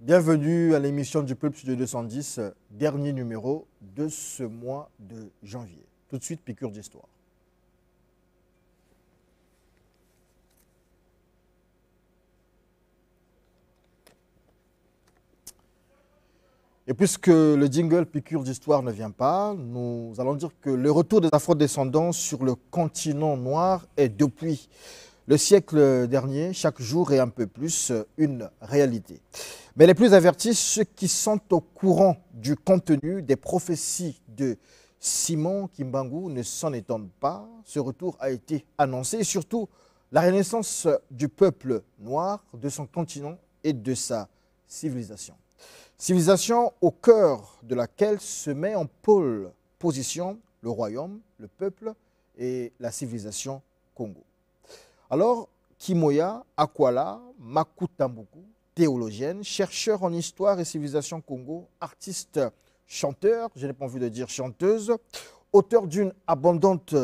Bienvenue à l'émission du Peuple Studio 210, dernier numéro de ce mois de janvier. Tout de suite, piqûre d'histoire. Et puisque le jingle piqûre d'histoire ne vient pas, nous allons dire que le retour des afro-descendants sur le continent noir est depuis le siècle dernier, chaque jour et un peu plus, une réalité. Mais les plus avertis, ceux qui sont au courant du contenu des prophéties de Simon Kimbangu ne s'en étonnent pas. Ce retour a été annoncé et surtout la renaissance du peuple noir, de son continent et de sa civilisation. Civilisation au cœur de laquelle se met en pôle position le royaume, le peuple et la civilisation Congo. Alors, Kimoya Akwala Makutambuku, théologienne, chercheur en histoire et civilisation Congo, artiste, chanteur, je n'ai pas envie de dire chanteuse, auteur d'une abondante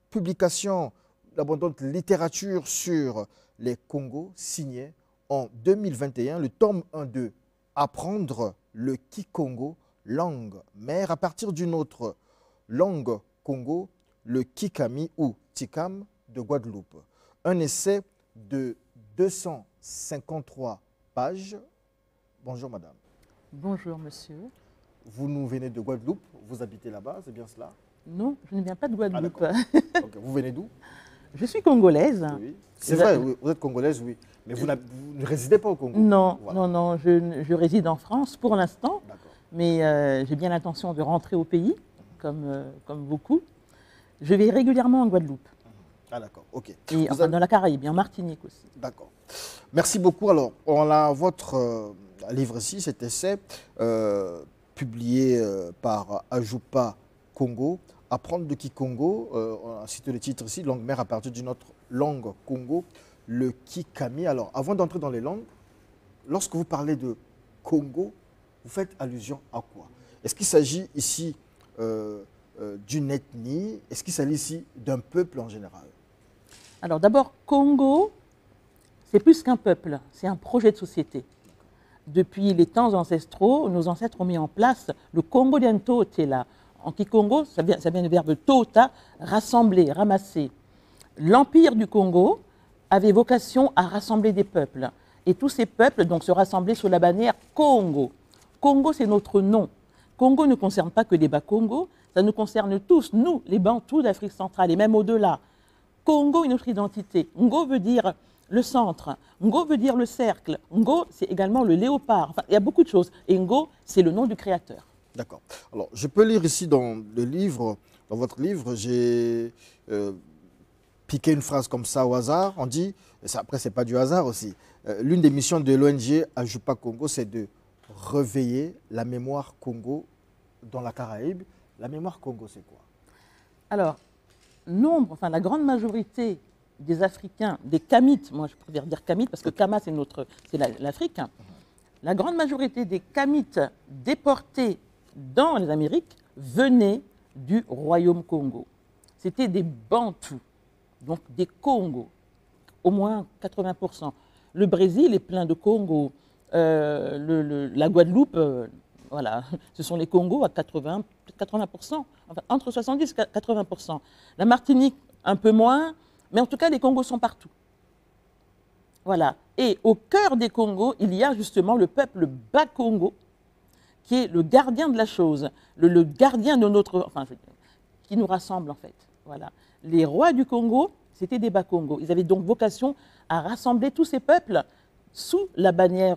publication, d'abondante littérature sur les Congos, signé en 2021 le tome 1 de Apprendre le Kikongo, langue mère, à partir d'une autre langue Congo, le Kikami ou Tikam de Guadeloupe. Un essai de 253 pages. Bonjour madame. Bonjour monsieur. Vous nous venez de Guadeloupe, vous habitez là-bas, c'est bien cela? Non, je ne viens pas de Guadeloupe. Okay. Vous venez d'où? Je suis congolaise. Oui. C'est vrai, vous êtes congolaise, oui. Mais vous ne résidez pas au Congo? Non, voilà. Non, je réside en France pour l'instant. Mais j'ai bien l'intention de rentrer au pays, comme beaucoup. Je vais régulièrement en Guadeloupe. Ah d'accord, ok. Et enfin, dans la Caraïbe, en Martinique aussi. D'accord. Merci beaucoup. Alors, on a votre livre ici, cet essai, publié par Ajupa Congo, Apprendre de Kikongo, on a cité le titre ici, langue mère à partir d'une autre langue Congo, le Kikami. Alors, avant d'entrer dans les langues, lorsque vous parlez de Congo, vous faites allusion à quoi? Est-ce qu'il s'agit ici d'une ethnie? Est-ce qu'il s'agit ici d'un peuple en général? Alors d'abord, Congo, c'est plus qu'un peuple, c'est un projet de société. Depuis les temps ancestraux, nos ancêtres ont mis en place le Congo d'Ento Tela. En Kikongo, ça vient du verbe tota, rassembler, ramasser. L'empire du Congo avait vocation à rassembler des peuples. Et tous ces peuples donc, se rassemblaient sous la bannière Congo. Congo, c'est notre nom. Congo ne concerne pas que les Bas-Congo, ça nous concerne tous, nous, les Bantous d'Afrique centrale, et même au-delà. Congo est notre identité. Ngo veut dire le centre. Ngo veut dire le cercle. Ngo, c'est également le léopard. Enfin, il y a beaucoup de choses. Et Ngo, c'est le nom du créateur. D'accord. Alors, je peux lire ici dans le livre, dans votre livre, j'ai piqué une phrase comme ça au hasard. On dit, après, ce n'est pas du hasard aussi. L'une des missions de l'ONG Ajupa Congo, c'est de réveiller la mémoire Congo dans la Caraïbe. La mémoire Congo, c'est quoi? Alors, la grande majorité des Africains, des Kamites, moi je préfère dire Kamites parce que Kama c'est l'Afrique, la grande majorité des Kamites déportés dans les Amériques venaient du royaume Congo. C'était des Bantous, donc des Congos, au moins 80%. Le Brésil est plein de Congos, la Guadeloupe, voilà, ce sont les Congos à 80%, enfin, entre 70 et 80%. La Martinique, un peu moins, mais en tout cas, les Congos sont partout. Voilà. Et au cœur des Congos, il y a justement le peuple Bas-Congo, qui est le gardien de la chose, le gardien de notre... Enfin, qui nous rassemble, en fait. Voilà. Les rois du Congo, c'était des Bas-Congo. Ils avaient donc vocation à rassembler tous ces peuples sous la bannière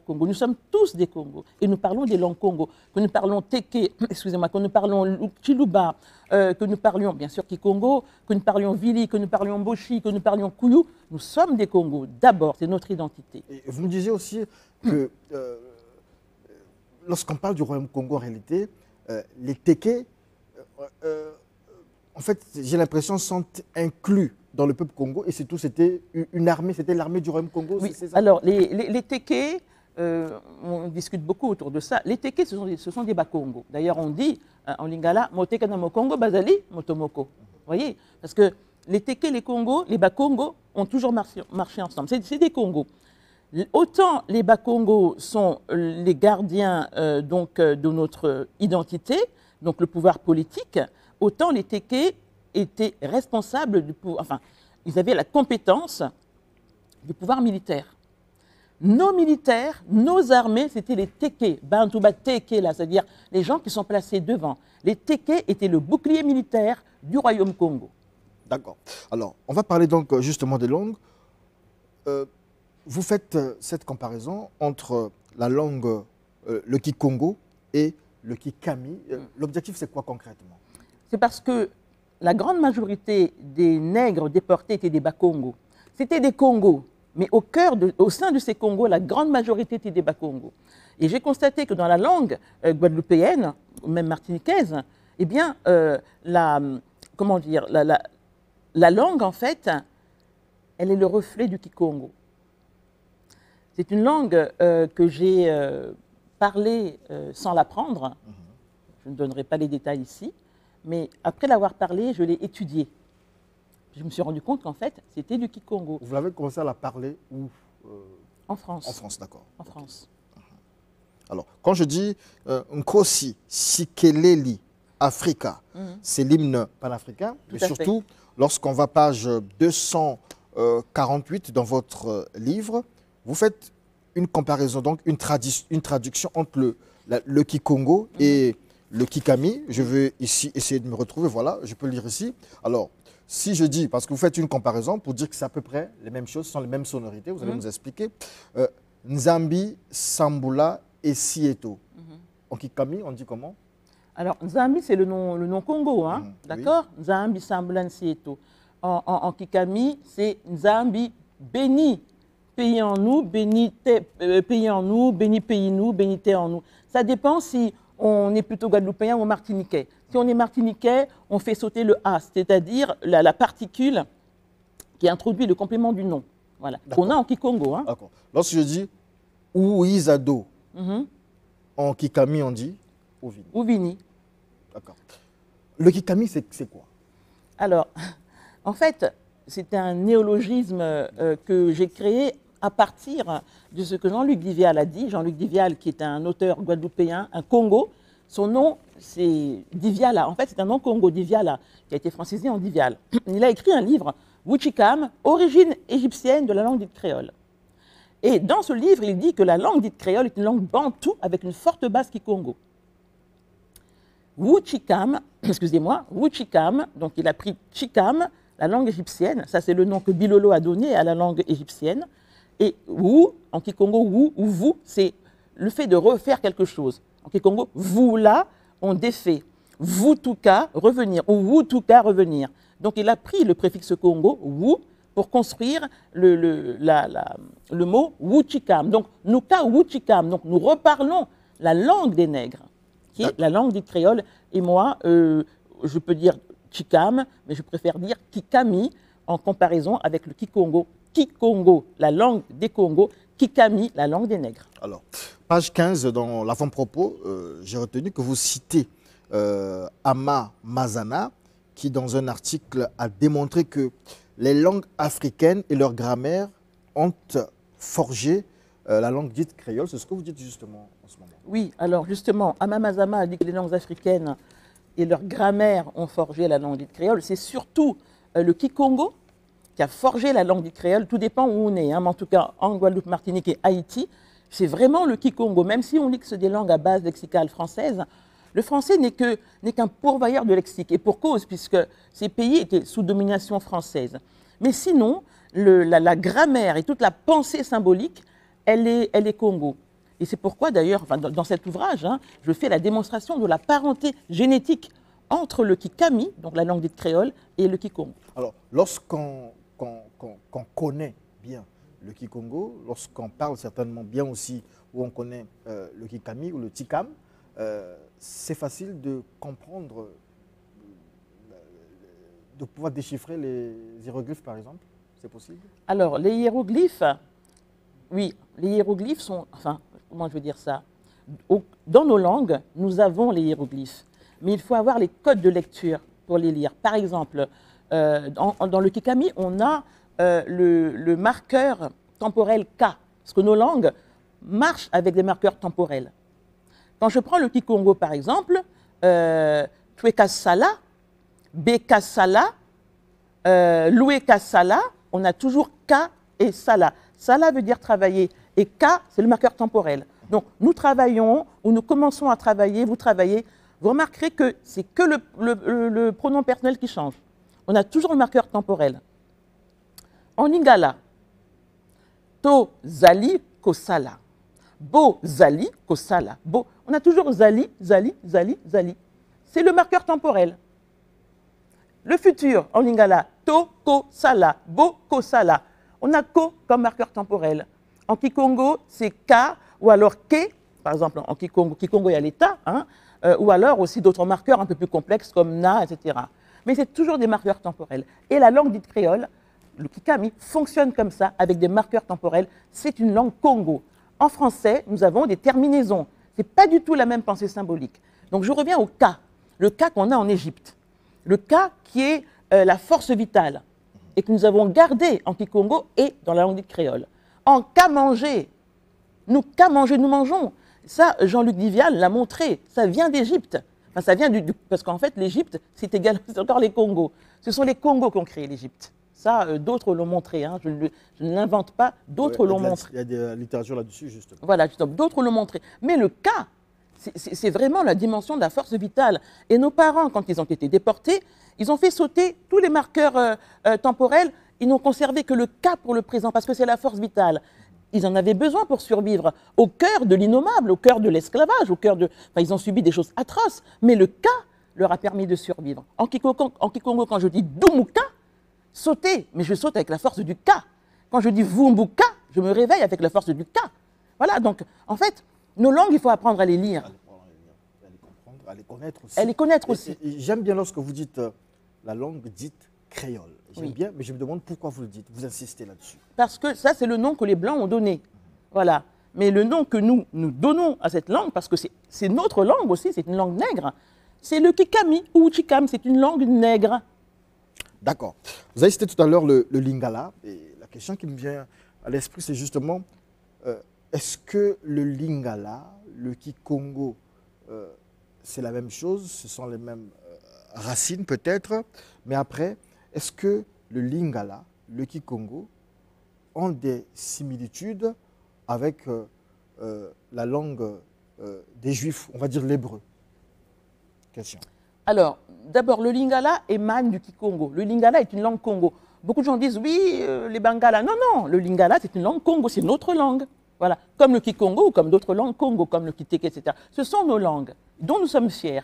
Congo. Nous sommes tous des Congos et nous parlons des langues Congo. Que nous parlons Teke, excusez-moi, que nous parlons Chiluba, que nous parlions bien sûr Kikongo, que nous parlions Vili, que nous parlions Boshi, que nous parlions Kouyou, nous sommes des Congos. D'abord, c'est notre identité. Et vous me disiez aussi que lorsqu'on parle du royaume Congo, en réalité, les Teke, en fait, j'ai l'impression, sont inclus dans le peuple Congo et surtout c'était une armée, c'était l'armée du royaume Congo. Oui. Ça? Alors les Teke, on discute beaucoup autour de ça. Les Teke, ce sont des Bas-Congo. D'ailleurs, on dit en lingala, Moteka na Mokongo, Bazali, Motomoko. Vous voyez? Parce que les Teke, les Congos, les Bas-Congo ont toujours marché ensemble. C'est des Congos. Autant les Bakongo sont les gardiens de notre identité, donc le pouvoir politique, autant les Téké étaient responsables du pouvoir, enfin, ils avaient la compétence du pouvoir militaire. Nos militaires, nos armées, c'était les Téké, Bantouba Téké, là, c'est-à-dire les gens qui sont placés devant. Les Téké étaient le bouclier militaire du royaume Congo. D'accord. Alors, on va parler donc justement des langues. Vous faites cette comparaison entre la langue, le Kikongo et le Kikami. L'objectif, c'est quoi concrètement? C'est parce que la grande majorité des nègres déportés étaient des Bakongo. C'était des Congos, mais au sein de ces Congos, la grande majorité était des Bakongo. Et j'ai constaté que dans la langue guadeloupéenne, ou même martiniquaise, eh bien, comment dire, la langue, en fait, elle est le reflet du Kikongo. C'est une langue que j'ai parlée sans l'apprendre. Je ne donnerai pas les détails ici. Mais après l'avoir parlé, je l'ai étudiée. Je me suis rendu compte qu'en fait, c'était du Kikongo. Vous avez commencé à la parler où En France. En France, d'accord. En France. Alors, quand je dis Nkosi, Sikeleli, Africa, c'est l'hymne panafricain, mais surtout, lorsqu'on va page 248 dans votre livre, vous faites une comparaison, donc une traduction entre le Kikongo et le Kikami. Je vais ici essayer de me retrouver, voilà, je peux lire ici. Alors, si je dis, parce que vous faites une comparaison pour dire que c'est à peu près les mêmes choses, ce sont les mêmes sonorités, vous allez nous expliquer. Nzambi, Sambula et Sieto. En Kikami, on dit comment? Alors, Nzambi, c'est le nom Congo, hein, d'accord? Oui. Nzambi, Sambula, Sieto. En Kikami, c'est Nzambi, béni, pays en nous, béni, pays en nous, béni, pays nous, béni, terre en nous. Ça dépend si on est plutôt guadeloupéen ou martiniquais. Si on est martiniquais, on fait sauter le A, c'est-à-dire la particule qui introduit le complément du nom. Voilà. Qu'on a en Kikongo. Hein. D'accord. Lorsque je dis Ouizado, en Kikami, on dit Ouvini. Ouvini. D'accord. Le Kikami, c'est quoi? Alors, en fait, c'est un néologisme que j'ai créé à partir de ce que Jean-Luc Divial a dit. Jean-Luc Divial, qui est un auteur guadeloupéen, un Congo. Son nom, c'est Diviala. En fait, c'est un nom Congo, Diviala, qui a été francisé en Divial. Il a écrit un livre, Wuchikam, origine égyptienne de la langue dite créole. Et dans ce livre, il dit que la langue dite créole est une langue bantoue avec une forte base kikongo. Wuchikam, excusez-moi, Wuchikam, donc il a pris Chikam, la langue égyptienne, ça c'est le nom que Bilolo a donné à la langue égyptienne, et Wu, en Kikongo, Wu ou vous, c'est le fait de refaire quelque chose. En Kikongo, vous là, on défait. Vous tout cas, revenir, ou vous tout cas, revenir. Donc il a pris le préfixe Congo, Wu, pour construire le mot Wuchikam. Donc nous ka Wuchikam, donc nous reparlons la langue des nègres, qui est la langue des créoles. Et moi, je peux dire Chikam, mais je préfère dire Kikami en comparaison avec le Kikongo. Kikongo, la langue des Congos, Kikami, la langue des nègres. Alors, page 15, dans l'avant-propos, j'ai retenu que vous citez Ama Mazana, qui dans un article a démontré que les langues africaines et leur grammaire ont forgé la langue dite créole. C'est ce que vous dites justement en ce moment. Oui, alors justement, Ama Mazama a dit que les langues africaines et leur grammaire ont forgé la langue dite créole. C'est surtout le Kikongo qui a forgé la langue dite créole. Tout dépend où on est, hein, mais en tout cas en Guadeloupe, Martinique et Haïti, c'est vraiment le Kikongo. Même si on dit que c'est des langues à base lexicale française, le français n'est qu'un pourvoyeur de lexique, et pour cause, puisque ces pays étaient sous domination française. Mais sinon, la grammaire et toute la pensée symbolique, elle est Congo. Et c'est pourquoi, d'ailleurs, enfin, dans cet ouvrage, hein, je fais la démonstration de la parenté génétique entre le Kikami, donc la langue dite créole, et le Kikongo. Alors, lorsqu'on connaît bien le Kikongo, lorsqu'on parle certainement bien aussi, où on connaît le Kikami ou le Tikam, c'est facile de comprendre, de pouvoir déchiffrer les hiéroglyphes, par exemple? C'est possible? Alors, les hiéroglyphes, oui, les hiéroglyphes sont, enfin, comment je veux dire ça? Dans nos langues, nous avons les hiéroglyphes, mais il faut avoir les codes de lecture pour les lire. Par exemple, dans le Kikami, on a le marqueur temporel K. Parce que nos langues marchent avec des marqueurs temporels. Quand je prends le Kikongo, par exemple, Tweka Sala, Beka Sala, Loueka Sala, on a toujours K et Sala. Sala veut dire travailler et K, c'est le marqueur temporel. Donc, nous travaillons ou nous commençons à travailler, vous travaillez. Vous remarquerez que c'est que le pronom personnel qui change. On a toujours le marqueur temporel. En lingala, To Zali Kosala. Bo Zali Kosala. Bo. On a toujours Zali, Zali, Zali, Zali. C'est le marqueur temporel. Le futur en lingala, To Kosala. Bo Kosala. On a Ko comme marqueur temporel. En Kikongo, c'est Ka ou alors Ke. Par exemple, en Kikongo, il y a l'état. Hein, ou alors aussi d'autres marqueurs un peu plus complexes comme Na, etc. Mais c'est toujours des marqueurs temporels. Et la langue dite créole, le Kikami, fonctionne comme ça, avec des marqueurs temporels. C'est une langue Congo. En français, nous avons des terminaisons. Ce n'est pas du tout la même pensée symbolique. Donc je reviens au Ka, le Ka qu'on a en Égypte. Le Ka qui est la force vitale et que nous avons gardé en Kikongo et dans la langue dite créole. En Ka manger, nous mangeons. Ça, Jean-Luc Vivial l'a montré, ça vient d'Égypte. Enfin, ça vient parce qu'en fait, l'Égypte, c'est encore les Congos. Ce sont les Congos qui ont créé l'Égypte. Ça, d'autres l'ont montré. Hein. Je ne l'invente pas, d'autres l'ont montré. Il y a de la littérature là-dessus, justement. Voilà, d'autres l'ont montré. Mais le cas, c'est vraiment la dimension de la force vitale. Et nos parents, quand ils ont été déportés, ils ont fait sauter tous les marqueurs temporels. Ils n'ont conservé que le cas pour le présent, parce que c'est la force vitale. Ils en avaient besoin pour survivre au cœur de l'innommable, au cœur de l'esclavage, au cœur de... Enfin, ils ont subi des choses atroces, mais le cas leur a permis de survivre. En Kikongo, quand je dis Dumuka, sauter, mais je saute avec la force du ka. Quand je dis Vumbuka, je me réveille avec la force du ka. Voilà, donc, en fait, nos langues, il faut apprendre à les lire. À les comprendre, à les connaître aussi. À les connaître aussi. J'aime bien lorsque vous dites la langue dite créole. J'aime Oui. bien, mais je me demande pourquoi vous le dites. Vous insistez là-dessus. Parce que ça, c'est le nom que les Blancs ont donné. Voilà. Mais le nom que nous donnons à cette langue, parce que c'est notre langue aussi, c'est une langue nègre, c'est le Kikami ou Chikam, c'est une langue nègre. D'accord. Vous avez cité tout à l'heure le lingala. Et la question qui me vient à l'esprit, c'est justement, est-ce que le lingala, le kikongo, c'est la même chose? Ce sont les mêmes racines peut-être. Mais après, est-ce que le lingala, le kikongo, ont des similitudes avec la langue des Juifs, on va dire l'hébreu? Question. Alors, d'abord, le lingala émane du Kikongo. Le lingala est une langue Congo. Beaucoup de gens disent, oui, les Bangala. Non, non, le lingala, c'est une langue Congo, c'est notre langue. Voilà, comme le Kikongo ou comme d'autres langues Congo, comme le Kiteke, etc. Ce sont nos langues dont nous sommes fiers.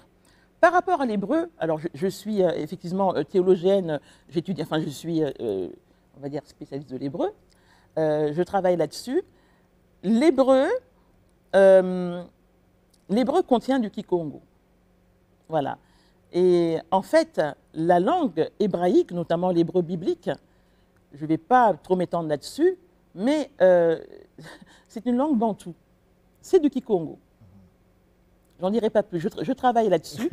Par rapport à l'hébreu, alors je suis effectivement théologienne, j'étudie, enfin je suis, on va dire, spécialiste de l'hébreu. Je travaille là-dessus. L'hébreu contient du Kikongo. Voilà. Et en fait, la langue hébraïque, notamment l'hébreu biblique, je ne vais pas trop m'étendre là-dessus, mais c'est une langue bantoue. C'est du Kikongo. J'en dirai pas plus. Je travaille là-dessus.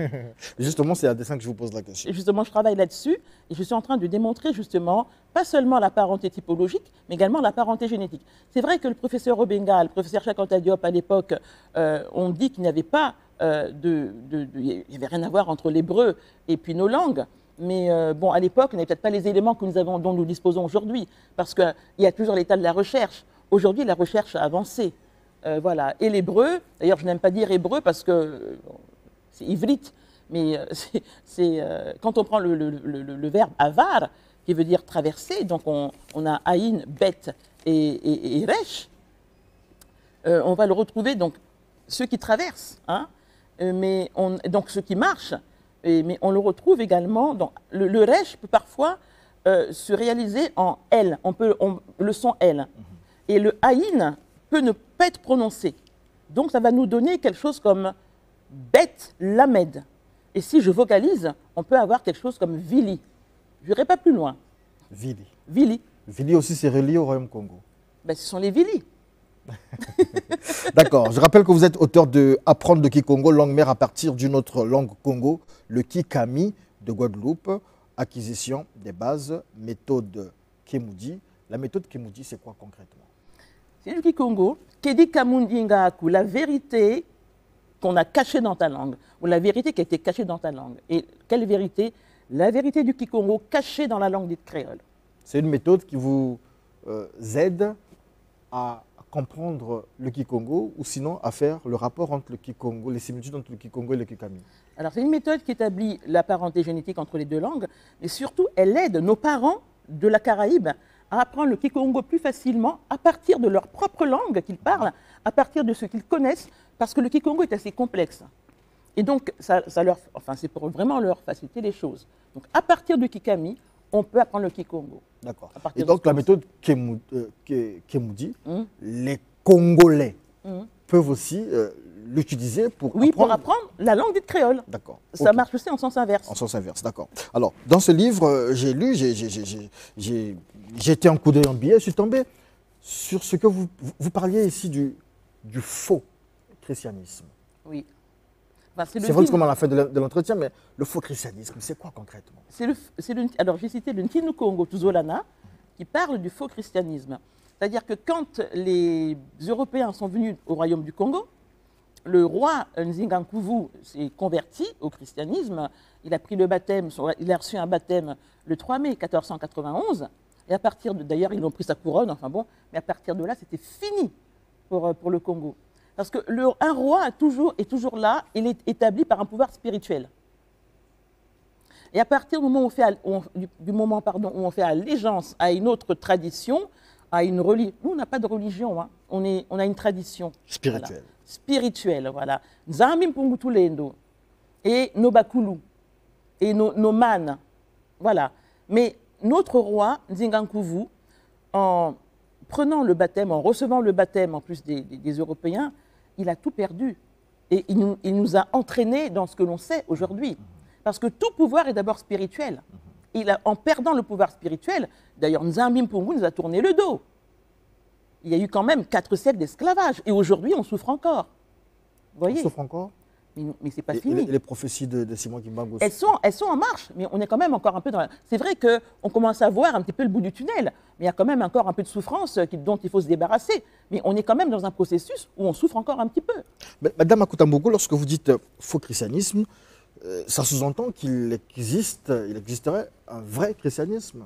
Justement, c'est à dessein que je vous pose la question. Et justement, je travaille là-dessus et je suis en train de démontrer justement, pas seulement la parenté typologique, mais également la parenté génétique. C'est vrai que le professeur Obenga, le professeur Chakanta Diop à l'époque, ont dit qu'il n'y avait pas il n'y avait rien à voir entre l'hébreu et puis nos langues. Mais bon, à l'époque, on n'avait peut-être pas les éléments que nous avons, dont nous disposons aujourd'hui, parce qu'il y a toujours l'état de la recherche. Aujourd'hui, la recherche a avancé. Voilà. Et l'hébreu, d'ailleurs, je n'aime pas dire hébreu parce que c'est ivrite, mais quand on prend le verbe avar, qui veut dire traverser, donc on a aïn, bet et resh, on va le retrouver, donc ceux qui traversent, hein, donc ceux qui marchent, mais on le retrouve également, dans, le resh peut parfois se réaliser en L, le son L, et le aïn peut ne pas être prononcé. Donc ça va nous donner quelque chose comme bet lamed. Et si je vocalise, on peut avoir quelque chose comme vili. Je n'irai pas plus loin. Vili. Vili. Vili aussi, c'est relié au Royaume Congo. Ben, ce sont les Vili. D'accord. Je rappelle que vous êtes auteur de Apprendre le Kikongo, langue mère à partir d'une autre langue Congo, le Kikami de Guadeloupe, acquisition des bases, méthode Kemoudi. La méthode Kemoudi, c'est quoi concrètement? c'est du Kikongo. Kedi Kamundingaku, la vérité qu'on a cachée dans ta langue, ou la vérité qui a été cachée dans ta langue. Et quelle vérité? La vérité du Kikongo cachée dans la langue dite créole. C'est une méthode qui vous aide à comprendre le Kikongo ou sinon à faire le rapport entre le Kikongo, les similitudes entre le Kikongo et le Kikami. Alors c'est une méthode qui établit la parenté génétique entre les deux langues, mais surtout elle aide nos parents de la Caraïbe à apprendre le Kikongo plus facilement à partir de leur propre langue qu'ils parlent, à partir de ce qu'ils connaissent, parce que le Kikongo est assez complexe. Et donc, c'est pour vraiment leur faciliter les choses. Donc, à partir du Kikami, on peut apprendre le Kikongo. D'accord. Et donc, la méthode Kemoudi, les Congolais peuvent aussi l'utiliser pour apprendre... Oui, pour apprendre la langue dite créole. D'accord. Ça marche aussi en sens inverse. En sens inverse, d'accord. Alors, dans ce livre, j'ai lu, j'ai été en coup d'œil en billet, je suis tombé sur ce que vous parliez ici du faux christianisme. Oui. C'est vrai comme à la fin de l'entretien, mais le faux christianisme, c'est quoi concrètement? Alors, j'ai cité le Ntinu Congo Tuzolana qui parle du faux christianisme. C'est-à-dire que quand les Européens sont venus au royaume du Congo, le roi Nzingankuvu s'est converti au christianisme. Il a pris le baptême, il a reçu un baptême le 3 mai 1491. Et à partir de, d'ailleurs, ils ont pris sa couronne, enfin bon, mais à partir de là, c'était fini pour le Congo. Parce qu'un roi est toujours là, il est établi par un pouvoir spirituel. Et à partir du moment où on fait allégeance à une autre tradition, à une religion, nous on n'a pas de religion, hein. On a une tradition. Spirituelle. Voilà. Spirituelle, voilà. Nzambi Mpungutulendo et nos Bakulu et nos manes, voilà. Mais notre roi, Nzingankuvu, en prenant le baptême, en recevant le baptême en plus des Européens, il a tout perdu. Et il nous a entraînés dans ce que l'on sait aujourd'hui. Parce que tout pouvoir est d'abord spirituel. En perdant le pouvoir spirituel, d'ailleurs, Nzambi Mpungu nous a tourné le dos. Il y a eu quand même 4 siècles d'esclavage. Et aujourd'hui, on souffre encore. Vous voyez? On souffre encore? Mais c'est pas fini. Les prophéties de Simon Kimbangu. Elles sont en marche, mais on est quand même encore un peu dans la... C'est vrai qu'on commence à voir un petit peu le bout du tunnel, mais il y a quand même encore un peu de souffrance dont il faut se débarrasser. Mais on est quand même dans un processus où on souffre encore un petit peu. Madame Akutambogo, lorsque vous dites faux christianisme, ça sous-entend qu'il existerait un vrai christianisme.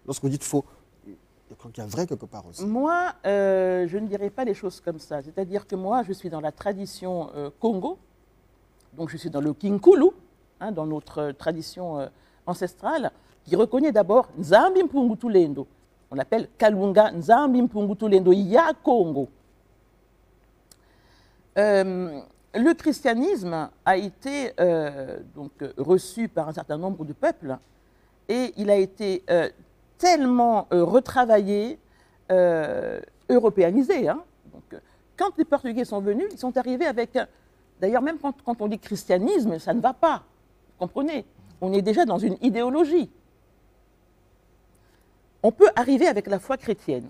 Lorsque vous dites faux, je crois qu'il y a vrai quelque part aussi. Moi, je ne dirais pas les choses comme ça. C'est-à-dire que moi, je suis dans la tradition Congo. Donc je suis dans le Kinkulu, hein, dans notre tradition ancestrale, qui reconnaît d'abord Nzambi Mpungutulendo. On l'appelle Kalunga Nzambi Mpungutulendo ya Congo. Le christianisme a été donc, reçu par un certain nombre de peuples et il a été tellement retravaillé, européanisé. Hein. Donc, quand les Portugais sont venus, ils sont arrivés avec... D'ailleurs, même quand on dit christianisme, ça ne va pas. Vous comprenez? On est déjà dans une idéologie. On peut arriver avec la foi chrétienne.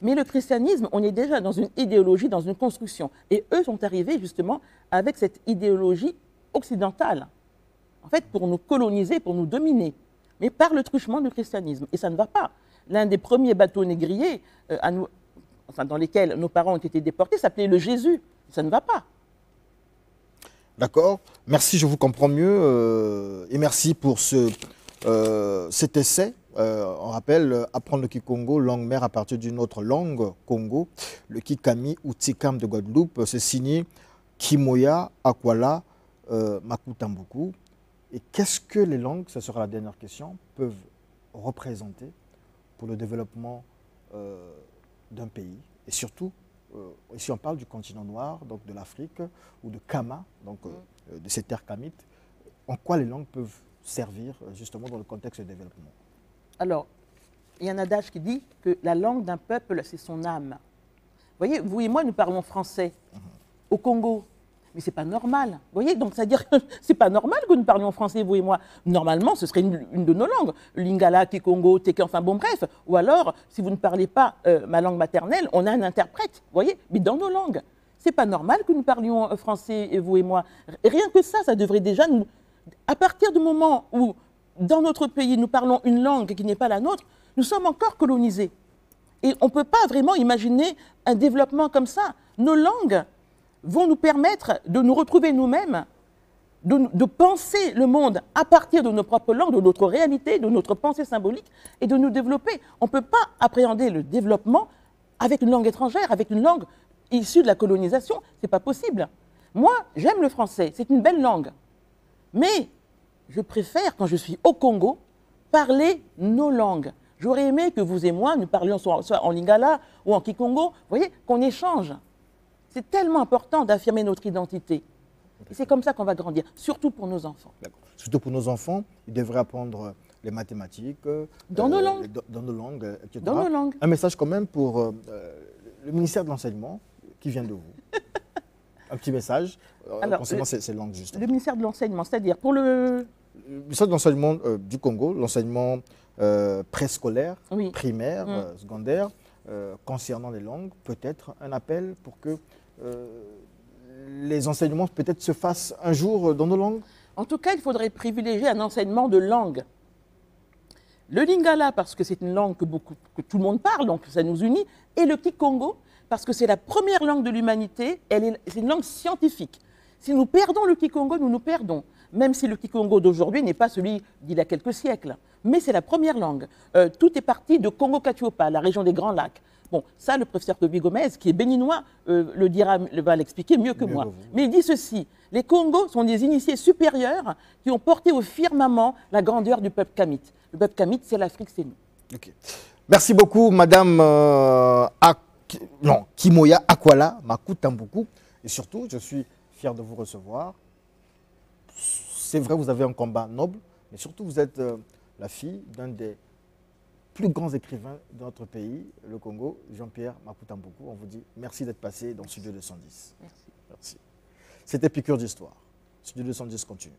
Mais le christianisme, on est déjà dans une idéologie, dans une construction. Et eux sont arrivés justement avec cette idéologie occidentale. En fait, pour nous coloniser, pour nous dominer. Mais par le truchement du christianisme. Et ça ne va pas. L'un des premiers bateaux négriers dans lesquels nos parents ont été déportés s'appelait le Jésus. Ça ne va pas. D'accord. Merci, je vous comprends mieux. Et merci pour cet essai. On rappelle, apprendre le Kikongo, langue mère à partir d'une autre langue, Congo. Le Kikami ou Tsikam de Guadeloupe, c'est signé Kimoya Akwala Makutambuku. Et qu'est-ce que les langues, ce sera la dernière question, peuvent représenter pour le développement d'un pays? Et surtout, ici on parle du continent noir, donc de l'Afrique, ou de Kama, donc de ces terres kamites. En quoi les langues peuvent servir justement dans le contexte de développement? Alors, il y a un adage qui dit que la langue d'un peuple, c'est son âme. Vous voyez, vous et moi, nous parlons français au Congo. Mais ce n'est pas normal. Vous voyez, donc c'est-à-dire que ce n'est pas normal que nous parlions français, vous et moi. Normalement, ce serait une de nos langues. Lingala, Kikongo, Teke, enfin bon, bref. Ou alors, si vous ne parlez pas ma langue maternelle, on a un interprète, vous voyez, mais dans nos langues. Ce n'est pas normal que nous parlions français, vous et moi. Rien que ça devrait déjà nous... À partir du moment où, dans notre pays, nous parlons une langue qui n'est pas la nôtre, nous sommes encore colonisés. Et on ne peut pas vraiment imaginer un développement comme ça. Nos langues vont nous permettre de nous retrouver nous-mêmes, de penser le monde à partir de nos propres langues, de notre réalité, de notre pensée symbolique, et de nous développer. On ne peut pas appréhender le développement avec une langue étrangère, avec une langue issue de la colonisation. Ce n'est pas possible. Moi, j'aime le français, c'est une belle langue. Mais je préfère, quand je suis au Congo, parler nos langues. J'aurais aimé que vous et moi, nous parlions soit en lingala ou en kikongo, vous voyez, qu'on échange. C'est tellement important d'affirmer notre identité. Et c'est comme ça qu'on va grandir, surtout pour nos enfants. Surtout pour nos enfants, ils devraient apprendre les mathématiques, dans nos langues, etc. Dans nos langues. Un message quand même pour le ministère de l'Enseignement qui vient de vous. Un petit message concernant ces langues, justement. Le ministère de l'Enseignement, c'est-à-dire pour le ministère de l'Enseignement du Congo, l'enseignement préscolaire, oui. primaire, secondaire, concernant les langues, peut-être un appel pour que les enseignements peut-être se fassent un jour dans nos langues? En tout cas, il faudrait privilégier un enseignement de langue. Le lingala, parce que c'est une langue que tout le monde parle, donc ça nous unit, et le kikongo, parce que c'est la première langue de l'humanité, c'est une langue scientifique. Si nous perdons le kikongo, nous nous perdons. Même si le kikongo d'aujourd'hui n'est pas celui d'il y a quelques siècles. Mais c'est la première langue. Tout est parti de Congo-Katiopa, la région des Grands Lacs. Bon, ça, le professeur Kobi Gomez, qui est béninois, va l'expliquer mieux que moi. Mais il dit ceci: les Congos sont des initiés supérieurs qui ont porté au firmament la grandeur du peuple kamite. Le peuple kamite, c'est l'Afrique, c'est nous. Okay. Merci beaucoup, Madame Kimoya Akwala Makutambuku. Et surtout, je suis fier de vous recevoir. C'est vrai, vous avez un combat noble, mais surtout, vous êtes la fille d'un des plus grands écrivains de notre pays, le Congo, Jean-Pierre Makutambuku. On vous dit merci d'être passé dans Studio 210. Merci. Merci. C'était Piqûre d'Histoire. Studio 210 continue.